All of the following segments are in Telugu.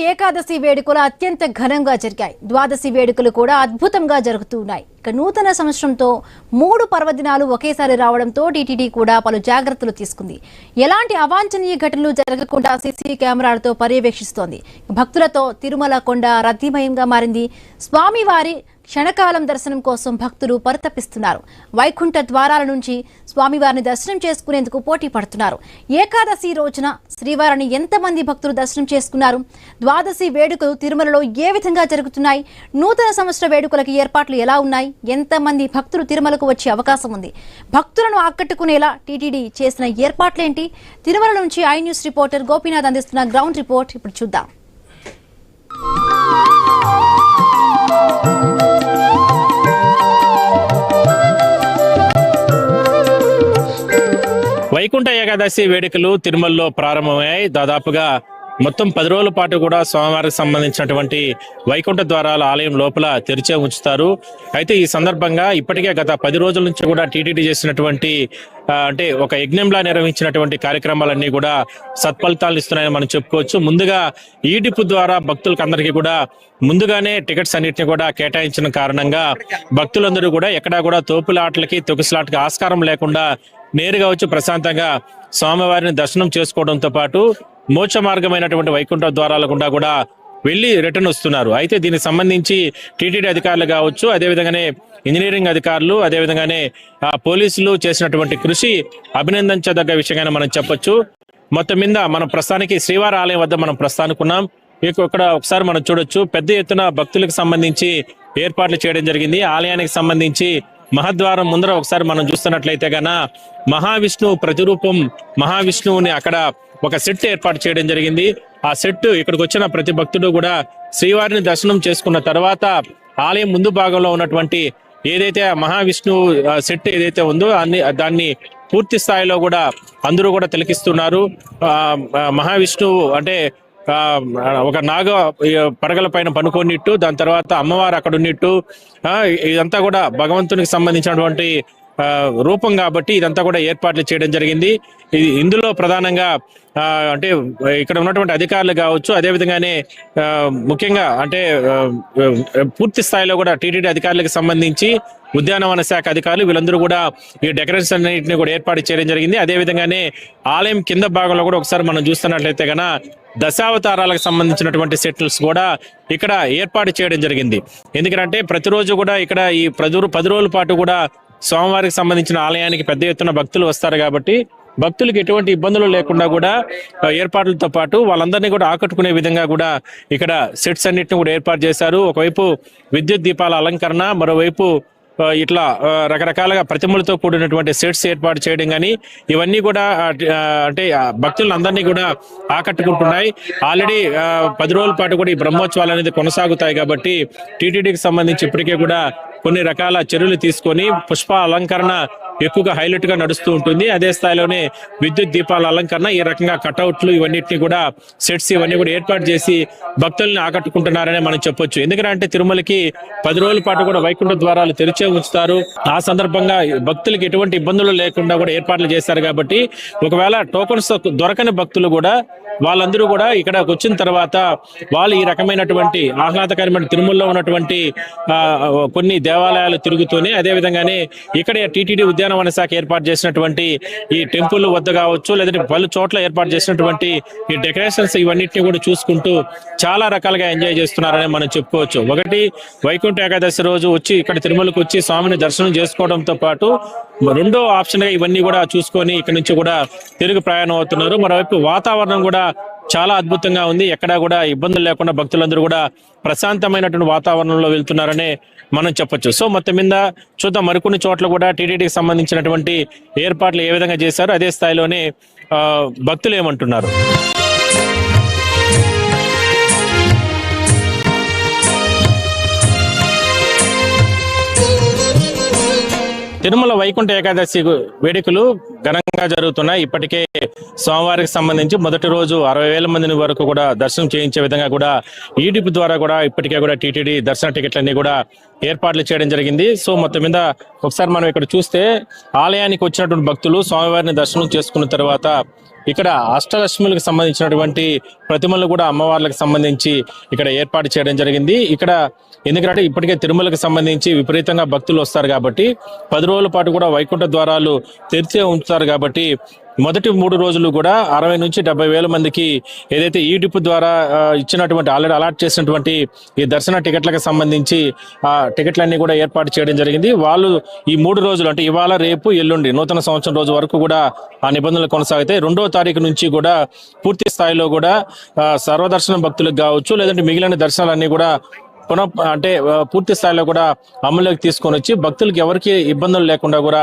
ఏకాదశి వేడుకలు అత్యంత ఘనంగా జరిగాయి. ద్వాదశి వేడుకలు కూడా అద్భుతంగా జరుగుతున్నాయి. ఇక నూతన సంవత్సరంతో 3 పర్వదినాలు ఒకేసారి రావడంతో టీటీడీ కూడా పలు జాగ్రత్తలు తీసుకుంది. ఎలాంటి అవాంఛనీయ ఘటనలు జరగకుండా సీసీ కెమెరాలతో పర్యవేక్షిస్తోంది. భక్తులతో తిరుమల కొండ రద్దీమయంగా మారింది. స్వామివారి క్షణకాలం దర్శనం కోసం భక్తులు పరితపిస్తున్నారు. వైకుంఠ ద్వారాల నుంచి స్వామివారిని దర్శనం చేసుకునేందుకు పోటీ పడుతున్నారు. ఏకాదశి రోజున శ్రీవారిని ఎంతమంది భక్తులు దర్శనం చేసుకున్నారు? ద్వాదశి వేడుకలు తిరుమలలో ఏ విధంగా జరుగుతున్నాయి? నూతన సంవత్సర వేడుకలకు ఏర్పాట్లు ఎలా ఉన్నాయి? ఎంతమంది భక్తులు తిరుమలకు వచ్చే అవకాశం ఉంది? భక్తులను ఆకట్టుకునేలా టీటీడీ చేసిన ఏర్పాట్లేంటి? తిరుమల నుంచి ఐ న్యూస్ రిపోర్టర్ గోపీనాథ్ అందిస్తున్న గ్రౌండ్ రిపోర్ట్ ఇప్పుడు చూద్దాం. వైకుంఠ ఏకాదశి వేడుకలు తిరుమలలో ప్రారంభమయ్యాయి. దాదాపుగా మొత్తం 10 రోజుల పాటు కూడా స్వామివారికి సంబంధించినటువంటి వైకుంఠ ద్వారాల ఆలయం లోపల తెరిచే ఉంచుతారు. అయితే ఈ సందర్భంగా ఇప్పటికే గత 10 రోజుల నుంచి కూడా టీటీడీ చేసినటువంటి అంటే ఒక యజ్ఞంలా నిర్వహించినటువంటి కార్యక్రమాలన్నీ కూడా సత్ఫలితాలు ఇస్తున్నాయని మనం చెప్పుకోవచ్చు. ముందుగా ఈ డిపు ద్వారా భక్తులకు అందరికీ కూడా ముందుగానే టికెట్స్ అన్నింటినీ కూడా కేటాయించిన కారణంగా భక్తులందరూ కూడా ఎక్కడా కూడా తోపులాటలకి తొకుసలాటకి ఆస్కారం లేకుండా నేరుగా వచ్చి ప్రశాంతంగా స్వామివారిని దర్శనం చేసుకోవడంతో పాటు మోక్ష మార్గమైనటువంటి వైకుంఠ ద్వారాల గుండా కూడా వెళ్లి రిటర్న్ వస్తున్నారు. అయితే దీనికి సంబంధించి టీటీడీ అధికారులు కావచ్చు, అదేవిధంగానే ఇంజనీరింగ్ అధికారులు, అదేవిధంగానే పోలీసులు చేసినటువంటి కృషి అభినందించదగ్గ విషయంగా మనం చెప్పొచ్చు. మొత్తం మీద మనం ప్రస్తుతానికి శ్రీవారి ఆలయం వద్ద మనం ప్రస్థానికున్నాం. ఇక్కడ ఒకసారి మనం చూడొచ్చు, పెద్ద ఎత్తున భక్తులకు సంబంధించి ఏర్పాట్లు చేయడం జరిగింది. ఆలయానికి సంబంధించి మహద్వారం ముందర ఒకసారి మనం చూస్తున్నట్లయితే గన మహావిష్ణువు ప్రతిరూపం మహావిష్ణువుని అక్కడ ఒక సెట్ ఏర్పాటు చేయడం జరిగింది. ఆ సెట్ ఇక్కడికి వచ్చిన ప్రతి భక్తుడు కూడా శ్రీవారిని దర్శనం చేసుకున్న తర్వాత ఆలయం ముందు భాగంలో ఉన్నటువంటి ఏదైతే మహావిష్ణువు సెట్ ఏదైతే ఉందో దాన్ని పూర్తి స్థాయిలో కూడా అందరూ కూడా తిలకిస్తున్నారు. మహావిష్ణువు అంటే ఒక నాగ పడగల పైన పనుకొనిట్టు, దాని తర్వాత అమ్మవారు అక్కడ ఉన్నట్టు, ఇదంతా కూడా భగవంతునికి సంబంధించినటువంటి రూపం కాబట్టి ఇదంతా కూడా ఏర్పాట్లు చేయడం జరిగింది. ఇందులో ప్రధానంగా అంటే ఇక్కడ ఉన్నటువంటి అధికారులు కావచ్చు, అదేవిధంగానే ముఖ్యంగా అంటే పూర్తి స్థాయిలో కూడా టీటీడీ అధికారులకు సంబంధించి ఉద్యానవన శాఖ అధికారులు వీళ్ళందరూ కూడా ఈ డెకరేషన్స్ అన్నింటినీ కూడా ఏర్పాటు చేయడం జరిగింది. అదేవిధంగానే ఆలయం కింద భాగంలో కూడా ఒకసారి మనం చూస్తున్నట్లయితే కనుక దశావతారాలకు సంబంధించినటువంటి సెటిల్స్ కూడా ఇక్కడ ఏర్పాటు చేయడం జరిగింది. ఎందుకంటే ప్రతిరోజు కూడా ఇక్కడ ఈ 10 రోజుల పాటు కూడా స్వామివారికి సంబంధించిన ఆలయానికి పెద్ద ఎత్తున భక్తులు వస్తారు కాబట్టి భక్తులకు ఎటువంటి ఇబ్బందులు లేకుండా కూడా ఏర్పాట్లతో పాటు వాళ్ళందరినీ కూడా ఆకట్టుకునే విధంగా కూడా ఇక్కడ సెట్స్ అన్నిటిని కూడా ఏర్పాటు చేశారు. ఒకవైపు విద్యుత్ దీపాల అలంకరణ, మరోవైపు ఇట్లా రకరకాలుగా ప్రతిమలతో కూడినటువంటి సెట్స్ ఏర్పాటు చేయడం కానీ ఇవన్నీ కూడా అంటే భక్తులందరినీ కూడా ఆకట్టుకుంటున్నాయి. ఆల్రెడీ 10 రోజుల పాటు కూడా ఈ బ్రహ్మోత్సవాలు అనేది కొనసాగుతాయి కాబట్టి టీటీడీకి సంబంధించి ఇప్పటికే కూడా కొన్ని రకాల చర్యలు తీసుకొని పుష్ప అలంకరణ ఎక్కువగా హైలైట్ గా నడుస్తూ ఉంటుంది. అదే స్థాయిలోనే విద్యుత్ దీపాల అలంకరణ, ఈ రకంగా కటౌట్లు ఇవన్నిటిని కూడా సెట్స్ ఇవన్నీ కూడా ఏర్పాటు చేసి భక్తుల్ని ఆకట్టుకుంటున్నారని మనం చెప్పొచ్చు. ఎందుకంటే తిరుమలకి 10 రోజుల పాటు కూడా వైకుంఠ ద్వారాలు తెరిచే ఉంచుతారు. ఆ సందర్భంగా భక్తులకి ఎటువంటి ఇబ్బందులు లేకుండా కూడా ఏర్పాట్లు చేస్తారు కాబట్టి ఒకవేళ టోకన్స్ దొరకని భక్తులు కూడా వాళ్ళందరూ కూడా ఇక్కడికి వచ్చిన తర్వాత వాళ్ళు ఈ రకమైనటువంటి ఆహ్లాదకరమైన తిరుమలలో ఉన్నటువంటి కొన్ని దేవాలయాలు తిరుగుతూనే, అదేవిధంగానే ఇక్కడ టీటీడీ ఉద్యానవన శాఖ ఏర్పాటు చేసినటువంటి ఈ టెంపుల్ వద్ద కావచ్చు, లేదంటే పలు చోట్ల ఏర్పాటు చేసినటువంటి ఈ డెకరేషన్స్ ఇవన్నిటిని కూడా చూసుకుంటూ చాలా రకాలుగా ఎంజాయ్ చేస్తున్నారని మనం చెప్పుకోవచ్చు. ఒకటి వైకుంఠ ఏకాదశి రోజు వచ్చి ఇక్కడ తిరుమలకు వచ్చి స్వామిని దర్శనం చేసుకోవడంతో పాటు రెండో ఆప్షన్ గా ఇవన్నీ కూడా చూసుకొని ఇక్కడ నుంచి కూడా తిరుగు ప్రయాణం అవుతున్నారు. మరోవైపు వాతావరణం కూడా చాలా అద్భుతంగా ఉంది. ఎక్కడా కూడా ఇబ్బందులు లేకుండా భక్తులందరూ కూడా ప్రశాంతమైనటువంటి వాతావరణంలో వెళ్తున్నారనే మనం చెప్పొచ్చు. సో మొత్తం మీద చూద్దాం మరికొన్ని చోట్ల కూడా టీటీడీకి సంబంధించినటువంటి ఏర్పాట్లు ఏ విధంగా చేశారు, అదే స్థాయిలోనే భక్తులు ఏమంటున్నారు. తిరుమల వైకుంఠ ఏకాదశి వేడుకలు ఘనంగా జరుగుతున్నాయి. ఇప్పటికే స్వామివారికి సంబంధించి మొదటి రోజు 60,000 మందిని వరకు కూడా దర్శనం చేయించే విధంగా కూడా ఈడిపి ద్వారా కూడా ఇప్పటికే కూడా టీటీడీ దర్శన టికెట్లన్నీ కూడా ఏర్పాట్లు చేయడం జరిగింది. సో మొత్తం మీద ఒకసారి మనం ఇక్కడ చూస్తే ఆలయానికి వచ్చినటువంటి భక్తులు స్వామివారిని దర్శనం చేసుకున్న తర్వాత ఇక్కడ అష్టలక్ష్ములకు సంబంధించినటువంటి ప్రతిమలు కూడా అమ్మవార్లకు సంబంధించి ఇక్కడ ఏర్పాటు చేయడం జరిగింది. ఇక్కడ ఎందుకంటే ఇప్పటికే తిరుమలకు సంబంధించి విపరీతంగా భక్తులు వస్తారు కాబట్టి 10 రోజుల పాటు కూడా వైకుంఠ ద్వారాలు తెరిచే ఉంచుతారు కాబట్టి మొదటి 3 రోజులు కూడా 60 నుంచి 70 వేల మందికి ఏదైతే ఈ డిప్ ద్వారా ఇచ్చినటువంటి ఆల్రెడీ అలాట్ చేసినటువంటి ఈ దర్శన టికెట్లకు సంబంధించి ఆ టికెట్లన్నీ కూడా ఏర్పాటు చేయడం జరిగింది. వాళ్ళు ఈ 3 రోజులు అంటే ఇవాళ, రేపు, ఎల్లుండి నూతన సంవత్సరం రోజు వరకు కూడా ఆ నిబంధనలు కొనసాగుతాయి. 2వ తారీఖు నుంచి కూడా పూర్తి స్థాయిలో కూడా సర్వదర్శనం భక్తులకు కావచ్చు, లేదంటే మిగిలిన దర్శనాలన్నీ కూడా పూర్తి స్థాయిలో కూడా అమలులోకి తీసుకొని వచ్చి భక్తులకు ఎవరికి ఇబ్బందులు లేకుండా కూడా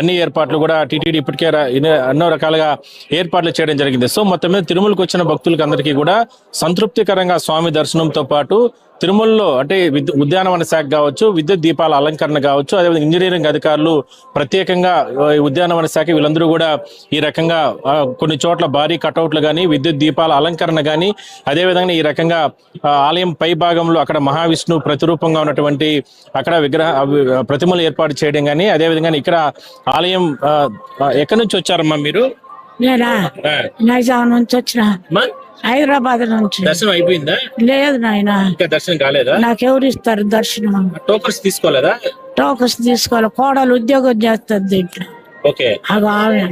అన్ని ఏర్పాట్లు కూడా టీటీడీ ఇప్పటికే ఎన్నో రకాలుగా ఏర్పాట్లు చేయడం జరిగింది. సో మొత్తం మీద తిరుమలకు వచ్చిన భక్తులకు అందరికీ కూడా సంతృప్తికరంగా స్వామి దర్శనంతో పాటు తిరుమలలో అంటే ఉద్యానవన శాఖ కావచ్చు, విద్యుత్ దీపాల అలంకరణ కావచ్చు, అదేవిధంగా ఇంజనీరింగ్ అధికారులు ప్రత్యేకంగా ఉద్యానవన శాఖ వీళ్ళందరూ కూడా ఈ రకంగా కొన్ని చోట్ల భారీ కటౌట్లు కానీ, విద్యుత్ దీపాల అలంకరణ కానీ, అదేవిధంగా ఈ రకంగా ఆలయం పై భాగంలో అక్కడ మహావిష్ణువు ప్రతిరూపంగా ఉన్నటువంటి అక్కడ ప్రతిమలు ఏర్పాటు చేయడం కానీ, అదేవిధంగా ఇక్కడ ఆలయం ఎక్కడి నుంచి వచ్చారమ్మా మీరు? నేనా నైజాం నుంచి వచ్చిన, హైదరాబాద్ నుంచి. దర్శనం అయిపోయిందా? లేదు నాయన, ఇంకా దర్శనం కాలేదా? నాకెవరు ఇస్తారు దర్శనం? టోకన్స్ తీసుకోలేదా? టోకన్స్ తీసుకోవాలి. కోడలు ఉద్యోగం చేస్తుంది దీంట్లో. ఓకే, అవి ఆమె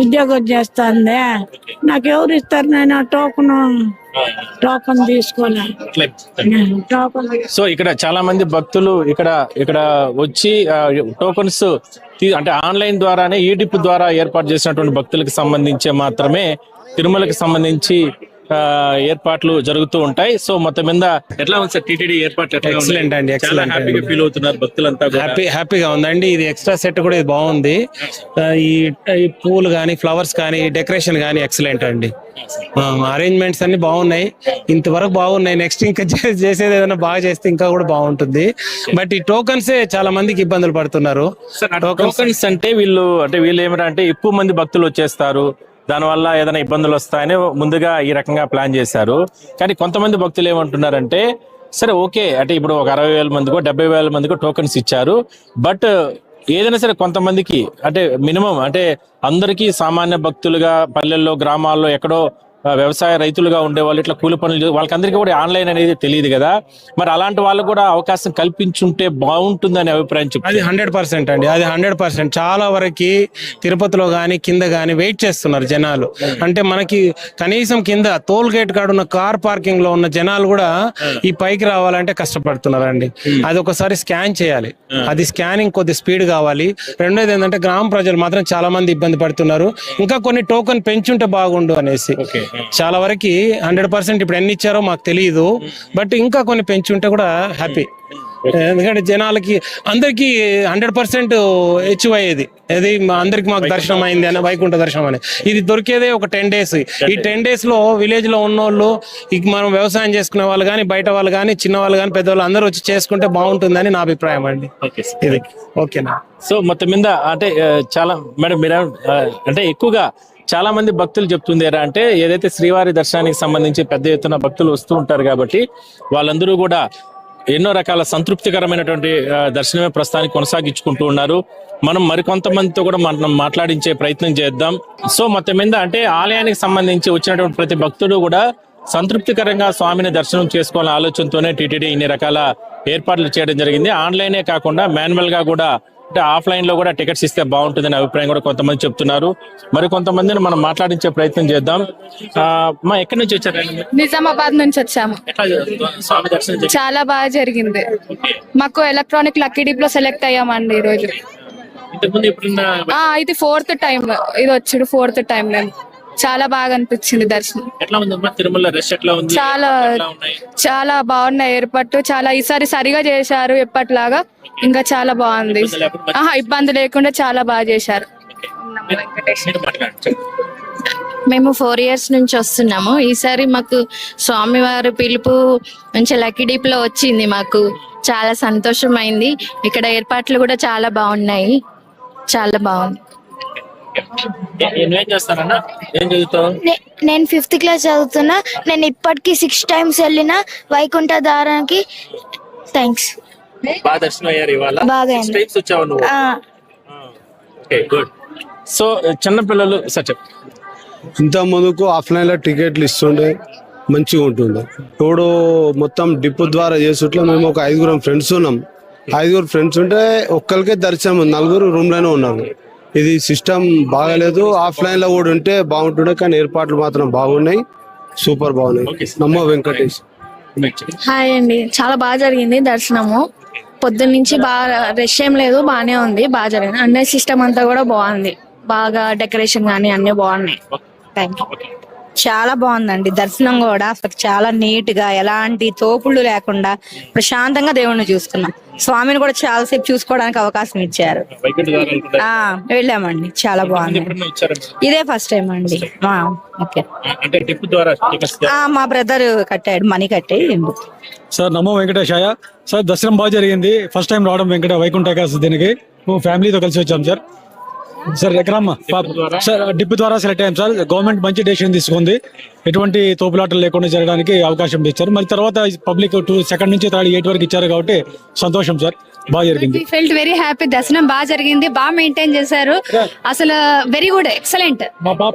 ఉద్యోగం చేస్తుంది. నాకెవరు ఇస్తారు నాయన టోకన్ తీసుకోలే. టోకన్ సో ఇక్కడ చాలా మంది భక్తులు ఇక్కడ వచ్చి టోకన్స్ అంటే ఆన్లైన్ ద్వారానే ఈ డిప్ ద్వారా ఏర్పాటు చేసినటువంటి భక్తులకు సంబంధించి మాత్రమే తిరుమలకి సంబంధించి ఏర్పాట్లు జరుగుతూ ఉంటాయి. సో మొత్తం మీద ఎట్లా ఉంది సార్ టీటీడీ ఏర్పాట్లు? ఎక్సలెంట్ అండి, ఎక్సలెంట్. హ్యాపీగా ఫీల్ అవుతున్నారు భక్తులంతా? హ్యాపీగా ఉందండి. ఇది ఎక్స్ట్రా సెట్ కూడా ఇది బాగుంది. ఈ పూలు కానీ, ఫ్లవర్స్ కానీ, డెకరేషన్ కానీ ఎక్సలెంట్ అండి. అరేంజ్మెంట్స్ అన్ని బాగున్నాయి, ఇంతవరకు బాగున్నాయి. నెక్స్ట్ ఇంకా చేసేది ఏదైనా బాగా చేస్తే ఇంకా కూడా బాగుంటుంది. బట్ ఈ టోకన్స్ చాలా మందికి ఇబ్బందులు పడుతున్నారు. టోకన్స్ అంటే వీళ్ళు ఏమిటంటే ఎక్కువ మంది భక్తులు వచ్చేస్తారు, దానివల్ల ఏదైనా ఇబ్బందులు వస్తాయని ముందుగా ఈ రకంగా ప్లాన్ చేశారు. కానీ కొంతమంది భక్తులు ఏమంటున్నారంటే సరే ఓకే అంటే ఇప్పుడు ఒక 60,000 మందికో 70,000 మందికో టోకన్స్ ఇచ్చారు, బట్ ఏదైనా సరే కొంతమందికి అంటే మినిమం అంటే అందరికీ సామాన్య భక్తులుగా పల్లెల్లో, గ్రామాల్లో ఎక్కడో వ్యవసాయ రైతులుగా ఉండేవాళ్ళు, ఇట్లా కూలి పనులు వాళ్ళకందరికీ కూడా ఆన్లైన్ అనేది తెలియదు కదా, మరి అలాంటి వాళ్ళకు కూడా అవకాశం కల్పించుంటే బాగుంటుందని అభిప్రాయం చెప్పారు. అది 100% అండి, అది 100%. చాలా వరకు తిరుపతిలో గానీ కింద గానీ వెయిట్ చేస్తున్నారు జనాలు. అంటే మనకి కనీసం కింద టోల్ గేట్ కాడ ఉన్న కార్ పార్కింగ్ లో ఉన్న జనాలు కూడా ఈ పైకి రావాలంటే కష్టపడుతున్నారండి. అది ఒకసారి స్కాన్ చేయాలి, అది స్కానింగ్ కొద్ది స్పీడ్ కావాలి. రెండోది ఏంటంటే గ్రామ ప్రజలు మాత్రం చాలా మంది ఇబ్బంది పడుతున్నారు. ఇంకా కొన్ని టోకెన్ పెంచుంటే బాగుండు అనేసి చాలా వరకు 100% ఇప్పుడు ఎన్ని ఇచ్చారో మాకు తెలియదు, బట్ ఇంకా కొన్ని పెంచుంటే కూడా హ్యాపీ. ఎందుకంటే జనాలకి అందరికి 100% హెచ్చు అయ్యేది అది అందరికి మాకు దర్శనం అయింది అని, వైకుంఠ దర్శనం అని. ఇది దొరికేదే ఒక 10 days. ఈ 10 days లో విలేజ్ లో ఉన్నోళ్ళు, ఇక మనం వ్యవసాయం చేసుకునే వాళ్ళు కానీ, బయట వాళ్ళు కానీ, చిన్న వాళ్ళు కానీ, పెద్దవాళ్ళు అందరూ వచ్చి చేసుకుంటే బాగుంటుందని నా అభిప్రాయం అండి. ఇది ఓకేనా? సో మొత్తం మీద అంటే చాలా మేడం మీరు అంటే ఎక్కువగా చాలా మంది భక్తులు చెప్తుంది ఎలా అంటే ఏదైతే శ్రీవారి దర్శనానికి సంబంధించి పెద్ద ఎత్తున భక్తులు వస్తూ ఉంటారు కాబట్టి వాళ్ళందరూ కూడా ఎన్నో రకాల సంతృప్తికరమైనటువంటి దర్శనమే ప్రస్తుతానికి కొనసాగించుకుంటూ ఉన్నారు. మనం మరికొంతమందితో కూడా మనం మాట్లాడించే ప్రయత్నం చేద్దాం. సో మొత్తం మీద అంటే ఆలయానికి సంబంధించి వచ్చినటువంటి ప్రతి భక్తుడు కూడా సంతృప్తికరంగా స్వామిని దర్శనం చేసుకోవాలనే ఆలోచనతోనే టీటీడీ ఇన్ని రకాల ఏర్పాట్లు చేయడం జరిగింది. ఆన్లైనే కాకుండా మాన్యువల్ గా కూడా అంటే ఆఫ్లైన్ లో కూడా టికెట్స్ ఇస్తే బాగుంటుందనే అభిప్రాయం కూడా కొంతమంది చెప్తున్నారు. మరి కొంతమందిని మనం మాట్లాడించే ప్రయత్నం చేద్దాం. మా ఎక్కడి నుంచి వచ్చారండి? నిజామాబాద్ నుంచి వచ్చాము. స్వామి దర్శనం చాలా బాగా జరిగింది. మాకు ఎలక్ట్రానిక్ లక్కీ డిప్ లో సెలెక్ట్ అయ్యామండి ఈ రోజు. ఇది 4th టైం, ఇది వచ్చాడు 4th టైం. మేము చాలా బాగా అనిపించింది దర్శనం. చాలా బాగున్నాయి ఏర్పాటు. చాలా ఈసారి సరిగా చేశారు ఎప్పటిలాగా, ఇంకా చాలా బాగుంది. ఇబ్బంది లేకుండా చాలా బాగా చేశారు. మేము 4 years నుంచి వస్తున్నాము. ఈసారి మాకు స్వామివారి పిలుపు మంచి లక్కీ డీప్ లో వచ్చింది. మాకు చాలా సంతోషమైంది. ఇక్కడ ఏర్పాట్లు కూడా చాలా బాగున్నాయి, చాలా బాగుంది. నేను 5th క్లాస్ చదువుతున్నా. నేను ఇప్పటికి 6 times వెళ్ళిన వైకుంఠ ద్వారానికి. థ్యాంక్స్. బాగా సో చిన్నపిల్లలు ఇంత ముందుకు ఆఫ్లైన్లో టికెట్లు ఇస్తుండే మంచిగా ఉంటుండే. ఇప్పుడు మొత్తం డిప్పు ద్వారా చేసుట్లో మేము ఒక 5 ఫ్రెండ్స్ ఉన్నాం. 5 ఫ్రెండ్స్ ఉంటే ఒక్కరికే దర్శనం, 4 రూమ్లోనే ఉన్నారు. ఇది సిస్టమ్ బాగాలేదు. ఆఫ్లైన్లో కూడా ఉంటే బాగుంటుండే, కానీ ఏర్పాట్లు మాత్రం బాగున్నాయి, సూపర్ బాగున్నాయి. నమో వెంకటేష్. హాయ్ అండి, చాలా బాగా జరిగింది దర్శనము. పొద్దున్న నుంచి బాగా రష్ ఏం లేదు, బాగానే ఉంది, బాగా జరిగింది. అన్ని సిస్టమ్ అంతా కూడా బాగుంది, బాగా డెకరేషన్ కానీ అన్ని బాగున్నాయి. Thank you. చాలా బాగుందండి దర్శనం కూడా. అసలు చాలా నీట్ గా, ఎలాంటి తోపుళ్ళు లేకుండా ప్రశాంతంగా దేవుణ్ణి చూసుకున్నాం. స్వామిని కూడా చాలాసేపు చూసుకోవడానికి అవకాశం ఇచ్చారు. వెళ్ళామండి, చాలా బాగుంది. ఇదే ఫస్ట్ టైం అండి. ఓకే, మా బ్రదర్ కట్టాడు, మనీ కట్టి. సార్ నమో వెంకటేశాయ. సార్ దర్శనం బాగా జరిగింది. ఫస్ట్ టైం రావడం వైకుంఠ ఏకాదశి దీనికి ఫ్యామిలీతో కలిసి వచ్చాం సార్. సార్ ఎక్కడమ్మా సార్ డిప్ ద్వారా సెలెక్ట్ అయ్యాం సార్. గవర్నమెంట్ మంచి డెసిషన్ తీసుకుంది, ఎటువంటి తోపులాటలు లేకుండా జరగడానికి అవకాశం ఇచ్చారు. మరి తర్వాత పబ్లిక్ 2 నుంచి 8 వరకు ఇచ్చారు కాబట్టి సంతోషం సార్, బాగా జరిగింది. Felt very happy. దర్శనం బాగా జరిగింది, బాగా మెయింటైన్ చేశారు. అసలు వెరీ గుడ్, ఎక్సలెంట్.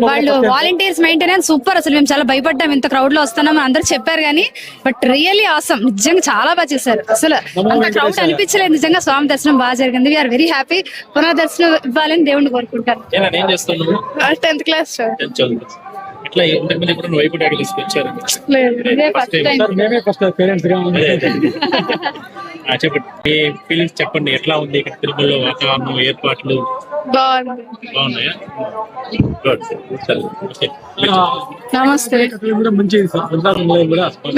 వాళ్ళు వాలంటీర్స్ మెయింటెనెన్స్ సూపర్. అసలు మేము చాలా భయపడ్డాం, ఇంత క్రౌడ్ లో వస్తున్నాం అందరూ చెప్పారు కానీ, బట్ రియల్లీ ఆసమ్. నిజంగా చాలా బాగా చేశారు. అసలు అంత క్రౌడ్ అనిపించలేదు. నిజంగా స్వామి దర్శనం బాగా జరిగింది. We are very happy. పునర్దర్శనం ఇవ్వాలని దేవుడిని కోరుకుంటాను. 10th class. చెప్పండి, ఎట్లా ఉంది ఇక్కడ తిరుమలలో వాతావరణం, ఏర్పాట్లు బాగున్నాయా? నమస్తే.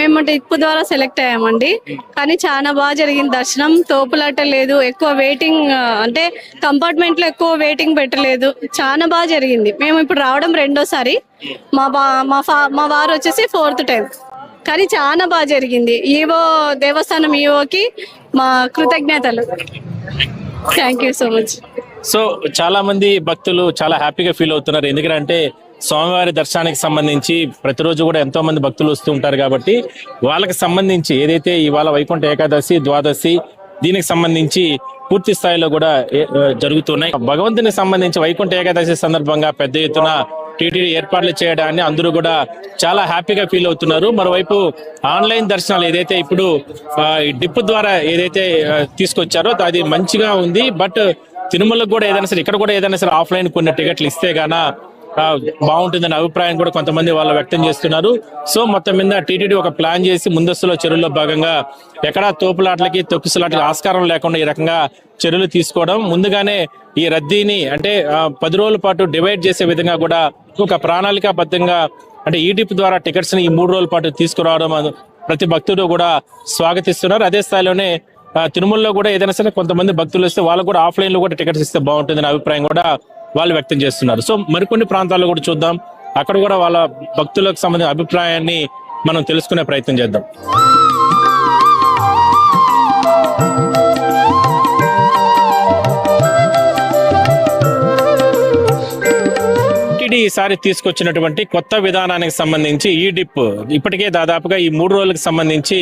మేము డిప్ ద్వారా సెలెక్ట్ అయ్యామండి, కానీ చాలా బాగా జరిగింది దర్శనం. తోపులాట లేదు, ఎక్కువ వెయిటింగ్ అంటే కంపార్ట్మెంట్ లో ఎక్కువ వెయిటింగ్ పెట్టలేదు. చాలా బాగా జరిగింది. మేము ఇప్పుడు రావడం 2వ సారి. మా వారు వచ్చేసి 4th టైం. కానీ చాలా బాగా జరిగింది. ఈవో దేవస్థానం ఈవోకి మా కృతజ్ఞతలు. Thank you so much. So చాలా మంది భక్తులు చాలా హ్యాపీగా ఫీల్ అవుతున్నారు. ఎందుకంటే స్వామివారి దర్శనానికి సంబంధించి ప్రతిరోజు కూడా ఎంతో మంది భక్తులు వస్తూ ఉంటారు కాబట్టి వాళ్ళకి సంబంధించి ఏదైతే ఇవాళ వైకుంఠ ఏకాదశి, ద్వాదశి దీనికి సంబంధించి పూర్తి స్థాయిలో కూడా జరుగుతున్నాయి. భగవంతునికి సంబంధించి వైకుంఠ ఏకాదశి సందర్భంగా పెద్ద ఎత్తున టీటీడీ ఏర్పాట్లు చేయడాన్ని అందరూ కూడా చాలా హ్యాపీగా ఫీల్ అవుతున్నారు. మరోవైపు ఆన్లైన్ దర్శనాలు ఏదైతే ఇప్పుడు డిప్ ద్వారా ఏదైతే తీసుకొచ్చారో అది మంచిగా ఉంది. బట్ తిరుమలకు కూడా ఏదైనా సరే, ఇక్కడ కూడా ఏదైనా సరే ఆఫ్లైన్ కొన్ని టికెట్లు ఇస్తే గాన బాగుంటుందనే అభిప్రాయం కూడా కొంతమంది వాళ్ళు వ్యక్తం చేస్తున్నారు. సో మొత్తం మీద టీటీడీ ఒక ప్లాన్ చేసి ముందస్తులో చర్యల్లో భాగంగా ఎక్కడా తోపులాట్లకి, తొక్కిసలాట్లకి ఆస్కారం లేకుండా ఈ రకంగా చర్యలు తీసుకోవడం, ముందుగానే ఈ రద్దీని అంటే 10 రోజుల పాటు డివైడ్ చేసే విధంగా కూడా ఒక ప్రణాళికాబద్ధంగా అంటే ఈ డిప్ ద్వారా టికెట్స్ ని ఈ 3 రోజుల పాటు తీసుకురావడం ప్రతి భక్తుడు కూడా స్వాగతిస్తున్నారు. అదే స్థాయిలోనే తిరుమలలో కూడా ఏదైనా సరే కొంతమంది భక్తులు వస్తే వాళ్ళకు కూడా ఆఫ్లైన్ లో కూడా టికెట్స్ ఇస్తే బాగుంటుందనే అభిప్రాయం కూడా వాళ్ళు వ్యక్తం చేస్తున్నారు. సో మరికొన్ని ప్రాంతాల్లో కూడా చూద్దాం, అక్కడ కూడా వాళ్ళ భక్తులకు సంబంధించిన అభిప్రాయాన్ని మనం తెలుసుకునే ప్రయత్నం చేద్దాం. ఈసారి తీసుకొచ్చినటువంటి కొత్త విధానానికి సంబంధించి ఈ డిప్ ఇప్పటికే దాదాపుగా ఈ 3 రోజులకు సంబంధించి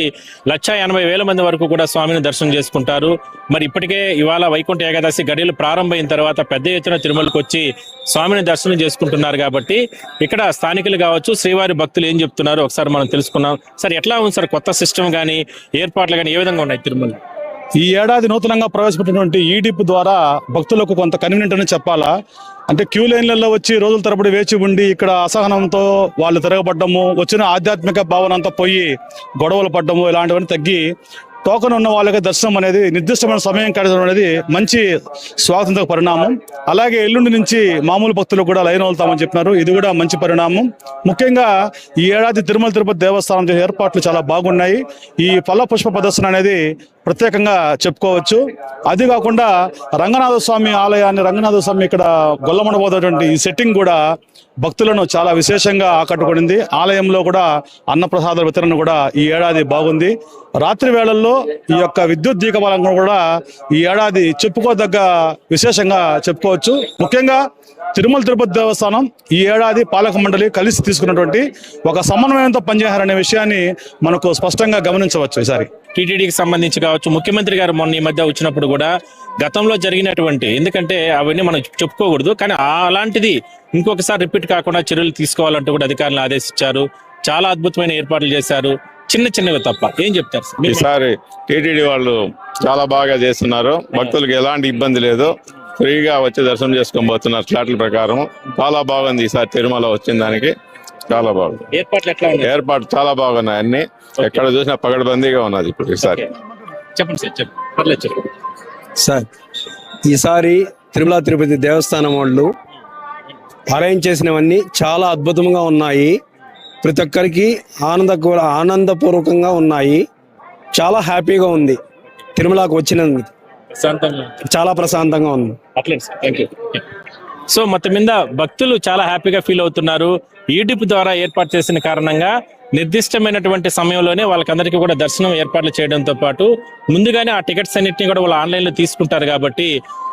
180,000 మంది వరకు కూడా స్వామిని దర్శనం చేసుకుంటారు. మరి ఇప్పటికే ఇవాళ వైకుంఠ ఏకాదశి గడియలు ప్రారంభమైన తర్వాత పెద్ద ఎత్తున తిరుమలకు వచ్చి స్వామిని దర్శనం చేసుకుంటున్నారు. కాబట్టి ఇక్కడ స్థానికులు కావచ్చు, శ్రీవారి భక్తులు ఏం చెప్తున్నారు ఒకసారి మనం తెలుసుకున్నాం. సార్ ఎట్లా ఉంది సార్ కొత్త సిస్టమ్ కానీ ఏర్పాట్లు కానీ ఏ విధంగా ఉన్నాయి తిరుమల? ఈ ఏడాది నూతనంగా ప్రవేశపెట్టినటువంటి ఈ డిప్ ద్వారా భక్తులకు కొంత కన్వీనియంట్ అని చెప్పాలా. అంటే క్యూ లైన్లలో వచ్చి రోజుల తరబడి వేచి ఉండి ఇక్కడ అసహనంతో వాళ్ళు తిరగబడ్డము, వచ్చిన ఆధ్యాత్మిక భావన అంతా పోయి గొడవలు పడ్డము, ఇలాంటివన్నీ తగ్గి టోకన్ ఉన్న వాళ్ళకి దర్శనం అనేది నిర్దిష్టమైన సమయం కేటాయించడం అనేది మంచి స్వాగతంతో పరిణామం. అలాగే ఎల్లుండి నుంచి మామూలు భక్తులు కూడా లైన్ వెళ్తామని చెప్పినారు, ఇది కూడా మంచి పరిణామం. ముఖ్యంగా ఈ ఏడాది తిరుమల తిరుపతి దేవస్థానం చేసే ఏర్పాట్లు చాలా బాగున్నాయి. ఈ ఫల పుష్ప ప్రదర్శన అనేది ప్రత్యేకంగా చెప్పుకోవచ్చు. అది కాకుండా రంగనాథ స్వామి ఆలయాన్ని, రంగనాథ స్వామి ఇక్కడ గొల్లమండబోతున్నటువంటి ఈ సెట్టింగ్ కూడా భక్తులను చాలా విశేషంగా ఆకట్టుకునింది. ఆలయంలో కూడా అన్నప్రసాద వితరణ కూడా ఈ ఏడాది బాగుంది. రాత్రి వేళల్లో ఈ యొక్క విద్యుత్ దీపాలంకరణ కూడా ఈ ఏడాది చెప్పుకోదగ్గ విశేషంగా చెప్పుకోవచ్చు. ముఖ్యంగా తిరుమల తిరుపతి దేవస్థానం ఈ ఏడాది పాలక మండలి కలిసి తీసుకున్నటువంటి ఒక సమన్వయంతో పనిచేయాలనే విషయాన్ని మనకు స్పష్టంగా గమనించవచ్చు ఈసారి. టీటీడీకి సంబంధించి కావచ్చు, ముఖ్యమంత్రి గారు మొన్న ఈ మధ్య వచ్చినప్పుడు కూడా గతంలో జరిగినటువంటి, ఎందుకంటే అవన్నీ మనం చెప్పుకోకూడదు, కానీ అలాంటిది ఇంకొకసారి రిపీట్ కాకుండా చర్యలు తీసుకోవాలంటూ కూడా అధికారులు ఆదేశించారు. చాలా అద్భుతమైన ఏర్పాట్లు చేశారు, చిన్న చిన్నవి తప్ప. ఏం చెప్తారు సార్? ఈసారి టీటీడీ వాళ్ళు చాలా బాగా చేస్తున్నారు. భక్తులకు ఎలాంటి ఇబ్బంది లేదు, ఫ్రీగా వచ్చి దర్శనం చేసుకొని పోతున్నారు ఫ్లాట్ల ప్రకారం. చాలా బాగుంది ఈసారి తిరుమల వచ్చిన దానికి, చాలా బాగుంది. ఏర్పాట్లు ఎట్లా ఉన్నాయి? ఏర్పాట్లు చాలా బాగున్నాయి, అన్ని ఎక్కడ చూసినా పగడబందీగా ఉన్నది ఇప్పుడు ఈసారి. చెప్పండి సార్, చెప్పండి, పర్లేదు చెప్పండి సార్. ఈసారి తిరుమల తిరుపతి దేవస్థానం వాళ్ళు అరేంజ్ చేసినవన్నీ చాలా అద్భుతంగా ఉన్నాయి. ప్రతి ఒక్కరికి ఆనందపూర్వకంగా ఉన్నాయి. చాలా హ్యాపీగా ఉంది తిరుమలకు వచ్చినందుకు, చాలా ప్రశాంతంగా ఉంది. అట్లే సార్, థ్యాంక్ యూ. సో మొత్తం మీద భక్తులు చాలా హ్యాపీగా ఫీల్ అవుతున్నారు. ఈడిప్ ద్వారా ఏర్పాటు చేసిన కారణంగా నిర్దిష్టమైనటువంటి సమయంలోనే వాళ్ళకందరికీ కూడా దర్శనం ఏర్పాట్లు చేయడంతో పాటు ముందుగానే ఆ టికెట్స్ అన్నింటినీ కూడా వాళ్ళు ఆన్లైన్ లో తీసుకుంటారు కాబట్టి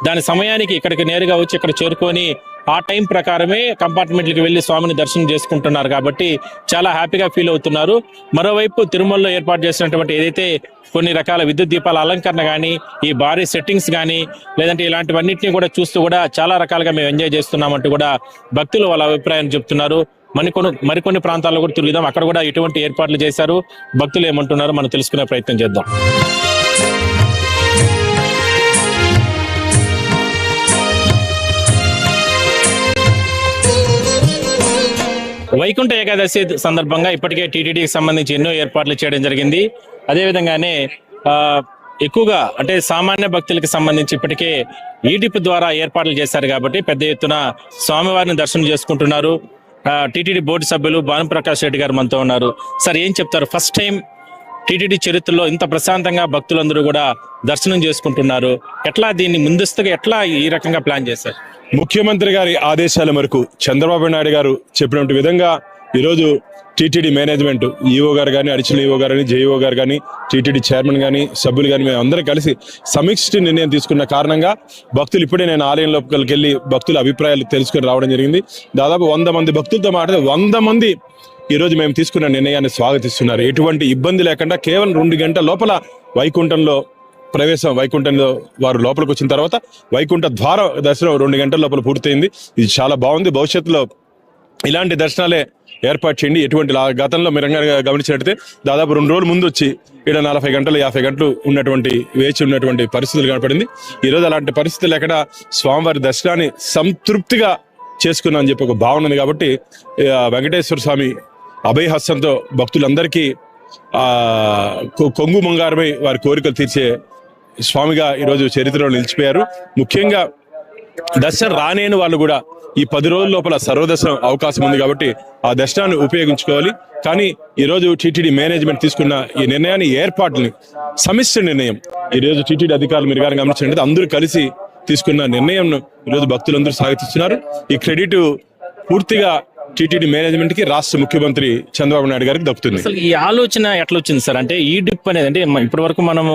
దాని సమయానికి ఇక్కడికి నేరుగా వచ్చి ఇక్కడ చేరుకొని ఆ టైం ప్రకారమే కంపార్ట్మెంట్లకు వెళ్లి స్వామిని దర్శనం చేసుకుంటున్నారు కాబట్టి చాలా హ్యాపీగా ఫీల్ అవుతున్నారు. మరోవైపు తిరుమలలో ఏర్పాటు చేసినటువంటి ఏదైతే కొన్ని రకాల విద్యుత్ దీపాల అలంకరణ కానీ, ఈ భారీ సెట్టింగ్స్ కానీ, లేదంటే ఇలాంటివన్నింటినీ కూడా చూస్తూ కూడా చాలా రకాలుగా మేము ఎంజాయ్ చేస్తున్నామంటూ కూడా భక్తులు వాళ్ళ అభిప్రాయాన్ని చెప్తున్నారు. మరికొన్ని ప్రాంతాల్లో కూడా తిరుగుదాం, అక్కడ కూడా ఎటువంటి ఏర్పాట్లు చేశారు, భక్తులు ఏమంటున్నారో మనం తెలుసుకునే ప్రయత్నం చేద్దాం. వైకుంఠ ఏకాదశి సందర్భంగా ఇప్పటికే టీటీడీకి సంబంధించి ఎన్నో ఏర్పాట్లు చేయడం జరిగింది. అదేవిధంగానే ఎక్కువగా అంటే సామాన్య భక్తులకు సంబంధించి ఇప్పటికే ఈడిప్ ద్వారా ఏర్పాట్లు చేశారు కాబట్టి పెద్ద ఎత్తున స్వామివారిని దర్శనం చేసుకుంటున్నారు. టీటీడీ బోర్డు సభ్యులు భానుప్రకాష్ రెడ్డి గారు మనతో ఉన్నారు. సార్, ఏం చెప్తారు? ఫస్ట్ టైం టీటీడీ చరిత్రలో ఇంత ప్రశాంతంగా భక్తులందరూ కూడా దర్శనం చేసుకుంటున్నారు. ఎట్లా దీన్ని ముందస్తుగా ఎట్లా ఈ రకంగా ప్లాన్ చేశారు? ముఖ్యమంత్రి గారి ఆదేశాల మేరకు చంద్రబాబు నాయుడు గారు చెప్పినట్టు విధంగా ఈరోజు టీటీడీ మేనేజ్మెంట్, ఈఓ గారు కానీ, అడిషనల్ ఈఓ గారు కానీ, జేఈఓ గారు కానీ, టీటీడీ చైర్మన్ కానీ, సభ్యులు కానీ, మేము అందరం కలిసి సమిష్టి నిర్ణయం తీసుకున్న కారణంగా భక్తులు ఇప్పుడే నేను ఆలయం లోపలికి వెళ్ళి భక్తుల అభిప్రాయాలు తెలుసుకొని రావడం జరిగింది. దాదాపు 100 మంది భక్తులతో మాట్లాడితే 100 మంది ఈరోజు మేము తీసుకున్న నిర్ణయాన్ని స్వాగతిస్తున్నారు. ఎటువంటి ఇబ్బంది లేకుండా కేవలం 2 గంటల లోపల వైకుంఠంలో వైకుంఠంలో వారు లోపలికి వచ్చిన తర్వాత వైకుంఠ ద్వార దర్శనం 2 గంటల లోపల పూర్తయింది. ఇది చాలా బాగుంది. భవిష్యత్తులో ఇలాంటి దర్శనాలే ఏర్పాటు చేయండి. ఎటువంటి గతంలో మీరు గమనించినట్టయితే దాదాపు 2 రోజుల ముందు వచ్చి ఇక్కడ 40 గంటలు 50 గంటలు వేచి ఉన్నటువంటి పరిస్థితులు కనపడింది. ఈరోజు అలాంటి పరిస్థితులు లేకుండా స్వామివారి దర్శనాన్ని సంతృప్తిగా చేసుకున్నా అని చెప్పి ఒక భావన ఉంది. కాబట్టి వెంకటేశ్వర స్వామి అభయహస్తంతో భక్తులందరికీ కొంగు బంగారమై వారి కోరికలు తీర్చే స్వామిగా ఈరోజు చరిత్రలో నిలిచిపోయారు. ముఖ్యంగా దర్శనం రానేని వాళ్ళు కూడా ఈ 10 రోజుల లోపల సర్వదర్శనం అవకాశం ఉంది కాబట్టి ఆ దర్శనాన్ని ఉపయోగించుకోవాలి. కానీ ఈరోజు టీటీడీ మేనేజ్మెంట్ తీసుకున్న ఈ నిర్ణయాన్ని, ఏర్పాట్లని సమిష్టి నిర్ణయం, ఈరోజు టీటీడీ అధికారులు మీరు గారు గమనించినట్లయితే అందరూ కలిసి తీసుకున్న నిర్ణయం ఈరోజు భక్తులందరూ స్వాగతిస్తున్నారు. ఈ క్రెడిట్ పూర్తిగా టీటీడీ మేనేజ్మెంట్ కి, రాష్ట్ర ముఖ్యమంత్రి చంద్రబాబు నాయుడు గారికి దక్కుతుంది. అసలు ఈ ఆలోచన ఎట్లా వచ్చింది సార్? అంటే ఈ డిప్ అనేది అంటే ఇప్పటి వరకు మనము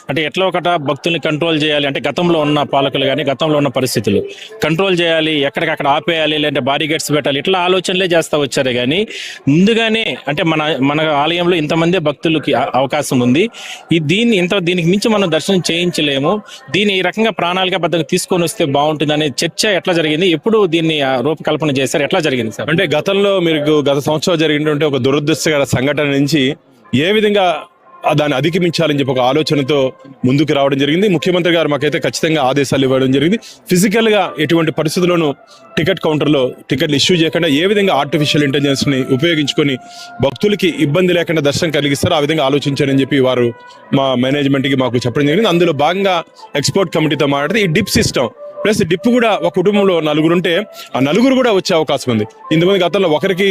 అంటే ఎట్లా ఒకట భక్తుల్ని కంట్రోల్ చేయాలి అంటే గతంలో ఉన్న పాలకులు కానీ, గతంలో ఉన్న పరిస్థితులు కంట్రోల్ చేయాలి, ఎక్కడికక్కడ ఆపేయాలి, లేదంటే బారిగేట్స్ పెట్టాలి, ఇట్లా ఆలోచనలే చేస్తా వచ్చారే కానీ ముందుగానే అంటే మన ఆలయంలో ఇంతమంది భక్తులకి అవకాశం ఉంది, దీనికి మించి మనం దర్శనం చేయించలేము, దీన్ని ఈ రకంగా ప్రణాళికాబద్ధంగా తీసుకొని వస్తే బాగుంటుంది అనే చర్చ ఎట్లా జరిగింది? ఎప్పుడు దీన్ని రూపకల్పన చేశారు? ఎట్లా జరిగింది సార్? అంటే గతంలో మీరు గత సంవత్సరం జరిగినటువంటి ఒక దురదృష్టకర సంఘటన నుంచి ఏ విధంగా దాన్ని అధిగమించాలని చెప్పి ఒక ఆలోచనతో ముందుకు రావడం జరిగింది. ముఖ్యమంత్రి గారు మాకైతే ఖచ్చితంగా ఆదేశాలు ఇవ్వడం జరిగింది. ఫిజికల్ గా ఎటువంటి పరిస్థితుల్లోనూ టికెట్ కౌంటర్లో టికెట్లు ఇష్యూ చేయకుండా ఏ విధంగా ఆర్టిఫిషియల్ ఇంటెలిజెన్స్ ని ఉపయోగించుకొని భక్తులకి ఇబ్బంది లేకుండా దర్శనం కలిగిస్తారో ఆ విధంగా ఆలోచించారని చెప్పి వారు మా మేనేజ్మెంట్ కి మాకు చెప్పడం జరిగింది. అందులో భాగంగా ఎక్స్పోర్ట్ కమిటీతో మాట్లాడితే ఈ డిప్ సిస్టమ్ ప్లస్ డిప్ కూడా ఒక కుటుంబంలో 4 ఉంటే ఆ 4 కూడా వచ్చే అవకాశం ఉంది. ఇంతమంది గతంలో ఒకరికి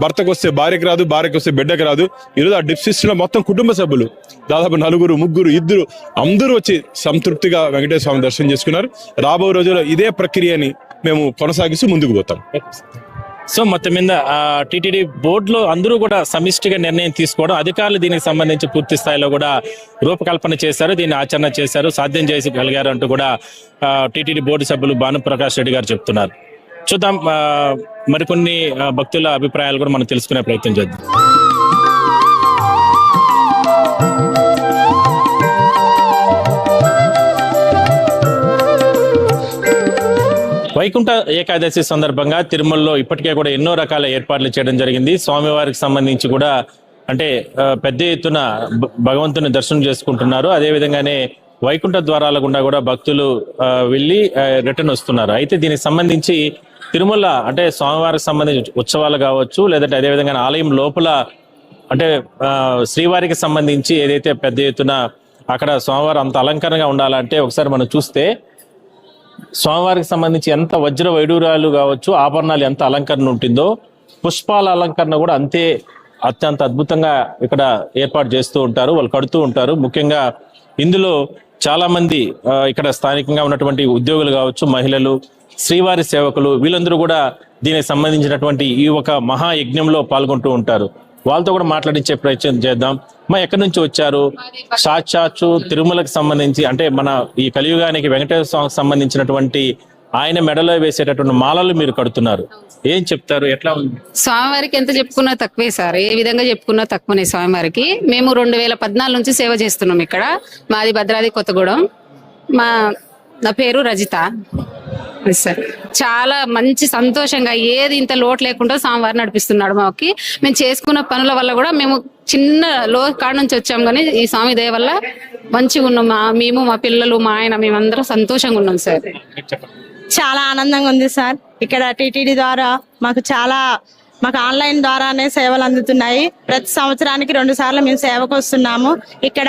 భర్తకు వస్తే భార్యకి రాదు, భార్యకి వస్తే బిడ్డకి రాదు. ఈరోజు ఆ డిప్ సిస్టమ్ లో మొత్తం కుటుంబ సభ్యులు దాదాపు 4, 3, 2 అందరూ వచ్చి సంతృప్తిగా వెంకటేశ్వర స్వామి దర్శనం చేసుకున్నారు. రాబో రోజుల్లో ఇదే ప్రక్రియని మేము కొనసాగిస్తూ ముందుకు పోతాం. సో మొత్తం మీద టీటీడీ బోర్డులో అందరూ కూడా సమిష్టిగా నిర్ణయం తీసుకోవడం, అధికారులు దీనికి సంబంధించి పూర్తి స్థాయిలో కూడా రూపకల్పన చేశారు, దీన్ని ఆచరణ చేశారు, సాధ్యం చేయగలిగారు అంటూ కూడా టీటీడీ బోర్డు సభ్యులు భానుప్రకాష్ రెడ్డి గారు చెప్తున్నారు. చూద్దాం, మరికొన్ని భక్తుల అభిప్రాయాలు కూడా మనం తెలుసుకునే ప్రయత్నం చేద్దాం. వైకుంఠ ఏకాదశి సందర్భంగా తిరుమలలో ఇప్పటికే కూడా ఎన్నో రకాల ఏర్పాట్లు చేయడం జరిగింది. స్వామివారికి సంబంధించి కూడా అంటే పెద్ద ఎత్తున భగవంతుని దర్శనం చేసుకుంటున్నారు. అదే విధంగానే వైకుంఠ ద్వారాల గుండా కూడా భక్తులు వెళ్ళి రిటర్న్ వస్తున్నారు. అయితే దీనికి సంబంధించి తిరుమల అంటే స్వామివారికి సంబంధించి ఉత్సవాలు కావచ్చు, లేదంటే అదేవిధంగా ఆలయం లోపల అంటే శ్రీవారికి సంబంధించి ఏదైతే పెద్ద ఎత్తున అక్కడ స్వామివారు అంత అలంకరణగా ఉండాలంటే ఒకసారి మనం చూస్తే స్వామివారికి సంబంధించి ఎంత వజ్ర వైడూర్యాలు కావచ్చు, ఆభరణాలు ఎంత అలంకరణ ఉంటుందో పుష్పాల అలంకరణ కూడా అంతే అత్యంత అద్భుతంగా ఇక్కడ ఏర్పాటు చేస్తూ ఉంటారు, వాళ్ళు కడుతూ ఉంటారు. ముఖ్యంగా ఇందులో చాలా మంది ఇక్కడ స్థానికంగా ఉన్నటువంటి ఉద్యోగులు కావచ్చు, మహిళలు, శ్రీవారి సేవకులు వీళ్ళందరూ కూడా దీనికి సంబంధించినటువంటి ఈ ఒక మహాయజ్ఞంలో పాల్గొంటూ ఉంటారు. వాళ్ళతో కూడా మాట్లాడించే ప్రయత్నం చేద్దాం. ఎక్కడి నుంచి వచ్చారు? సాక్షాత్తు తిరుమలకు సంబంధించి అంటే మన ఈ కలియుగానికి వెంకటేశ్వర స్వామికి సంబంధించినటువంటి ఆయన మెడలో వేసేటటువంటి మాలలు మీరు కడుతున్నారు, ఏం చెప్తారు? ఎట్లా ఉంది? స్వామివారికి ఎంత చెప్పుకున్నా తక్కువే సార్, ఏ విధంగా చెప్పుకున్నా తక్కువనే స్వామివారికి. మేము 2014 నుంచి సేవ చేస్తున్నాం ఇక్కడ. మాది భద్రాద్రి కొత్తగూడెం. నా పేరు రజిత సార్. చాలా మంచి సంతోషంగా ఏది ఇంత లోటు లేకుండా స్వామివారు నడిపిస్తున్నాడు మాకి. మేము చేసుకున్న పనుల వల్ల కూడా మేము చిన్న కాడ నుంచి వచ్చాం, కానీ ఈ స్వామి దయ వల్ల మంచిగా ఉన్నాం. మేము మా పిల్లలు మా ఆయన మేమందరం సంతోషంగా ఉన్నాం సార్. చాలా ఆనందంగా ఉంది సార్. ఇక్కడ టీటీడీ ద్వారా మాకు ఆన్లైన్ ద్వారానే సేవలు అందుతున్నాయి. ప్రతి సంవత్సరానికి 2 సార్లు మేము సేవకు వస్తున్నాము. ఇక్కడ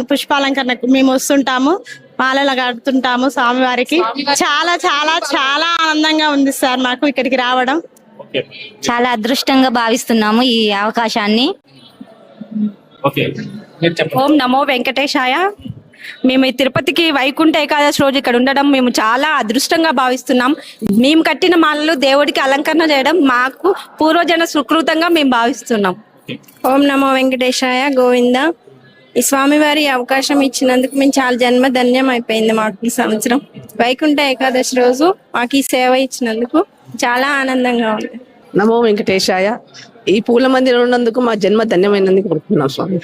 పుష్పాలంకరణకు మేము వస్తుంటాము, మాలలు కడుతుంటాము స్వామివారికి. చాలా చాలా చాలా ఆనందంగా ఉంది సార్ మాకు ఇక్కడికి రావడం. చాలా అదృష్టంగా భావిస్తున్నాము ఈ అవకాశాన్ని. ఓం నమో వెంకటేశాయ. మేము ఈ తిరుపతికి వైకుంఠ ఏకాదశి రోజు ఇక్కడ ఉండడం మేము చాలా అదృష్టంగా భావిస్తున్నాం. మేము కట్టిన మాలలు దేవుడికి అలంకరణ చేయడం మాకు పూర్వజన సుకృతంగా మేము భావిస్తున్నాం. ఓం నమో వెంకటేశాయ గోవింద. ఈ స్వామివారి అవకాశం ఇచ్చినందుకు మేము చాలా జన్మ ధన్యం అయిపోయింది మాకు ఈ సంవత్సరం. వైకుంఠ ఏకాదశి రోజు మాకు ఈ సేవ ఇచ్చినందుకు చాలా ఆనందంగా ఉంది. నమో వెంకటేశాయ. ఈ పూల మందిరం ఉన్నందుకు మా జన్మ ధన్యమైనందుకు కోరుతున్నాం స్వామి.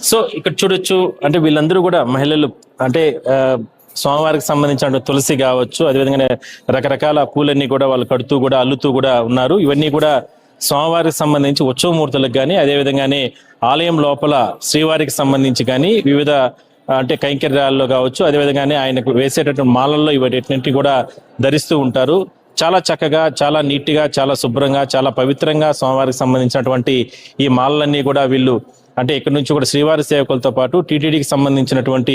సో ఇక్కడ చూడొచ్చు అంటే వీళ్ళందరూ కూడా మహిళలు అంటే స్వామివారికి సంబంధించిన తులసి కావచ్చు, అదేవిధంగా రకరకాల పూలన్నీ కూడా వాళ్ళు కడుతూ కూడా అల్లుతూ కూడా ఉన్నారు. ఇవన్నీ కూడా స్వామివారికి సంబంధించి ఉత్సవమూర్తులకు కానీ అదేవిధంగానే ఆలయం లోపల శ్రీవారికి సంబంధించి కానీ వివిధ అంటే కైంకర్యాల్లో కావచ్చు, అదేవిధంగానే ఆయనకు వేసేటటువంటి మాలల్లో ఇవన్నింటినీ కూడా ధరిస్తూ ఉంటారు. చాలా చక్కగా, చాలా నీట్గా, చాలా శుభ్రంగా, చాలా పవిత్రంగా స్వామివారికి సంబంధించినటువంటి ఈ మాలలన్నీ కూడా వీళ్ళు అంటే ఇక్కడ నుంచి కూడా శ్రీవారి సేవకులతో పాటు టీటీడీకి సంబంధించినటువంటి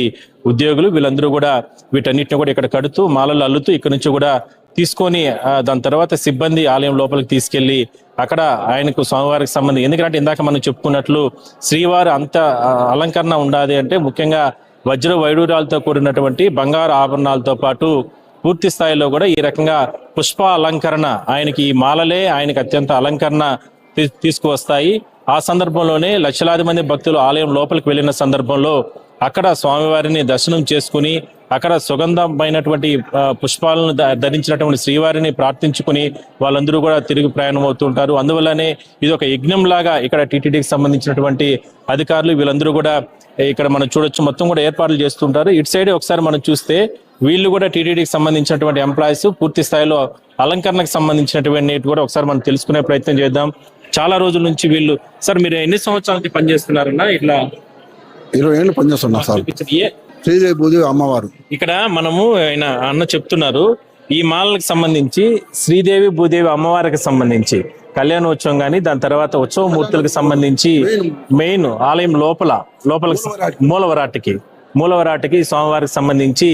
ఉద్యోగులు వీళ్ళందరూ కూడా వీటన్నిటిని కూడా ఇక్కడ కడుతూ మాలలు అల్లుతూ ఇక్కడ నుంచి కూడా తీసుకొని దాని తర్వాత సిబ్బంది ఆలయం లోపలికి తీసుకెళ్లి అక్కడ ఆయనకు స్వామివారికి సంబంధించి, ఎందుకంటే ఇందాక మనం చెప్పుకున్నట్లు శ్రీవారు అంత అలంకరణ ఉండాలి అంటే ముఖ్యంగా వజ్ర వైడూర్యాలతో కూడినటువంటి బంగారు ఆభరణాలతో పాటు పూర్తి స్థాయిలో కూడా ఈ రకంగా పుష్ప అలంకరణ ఆయనకి ఈ మాలలే ఆయనకి అత్యంత అలంకరణ తీసుకువస్తాయి. ఆ సందర్భంలోనే లక్షలాది మంది భక్తులు ఆలయం లోపలికి వెళ్ళిన సందర్భంలో అక్కడ స్వామివారిని దర్శనం చేసుకుని అక్కడ సుగంధమైనటువంటి పుష్పాలను ధరించినటువంటి శ్రీవారిని ప్రార్థించుకుని వాళ్ళందరూ కూడా తిరిగి ప్రయాణం అవుతుంటారు. అందువల్లనే ఇది ఒక యజ్ఞం లాగా ఇక్కడ టీటీడీకి సంబంధించినటువంటి అధికారులు వీళ్ళందరూ కూడా ఇక్కడ మనం చూడొచ్చు మొత్తం కూడా ఏర్పాట్లు చేస్తుంటారు. ఇటు సైడ్ ఒకసారి మనం చూస్తే వీళ్ళు కూడా టీటీడీకి సంబంధించినటువంటి ఎంప్లాయీస్ పూర్తి స్థాయిలో అలంకరణకు సంబంధించినటువంటి కూడా ఒకసారి మనం తెలుసుకునే ప్రయత్నం చేద్దాం. చాలా రోజుల నుంచి వీళ్ళు సార్ మీరు ఎన్ని సంవత్సరాల నుంచి పనిచేస్తున్నారన్నా? ఇట్లా 20 ఏళ్ళు పనిచేస్తున్నా సార్. శ్రీదేవి భూదేవి అమ్మవారు ఇక్కడ మనము ఆయన అన్న చెప్తున్నారు ఈ మాలలకు సంబంధించి శ్రీదేవి భూదేవి అమ్మవారికి సంబంధించి కళ్యాణోత్సవం కానీ దాని తర్వాత ఉత్సవ మూర్తులకు సంబంధించి మెయిన్ ఆలయం లోపల మూలవరాటికి స్వామివారికి సంబంధించి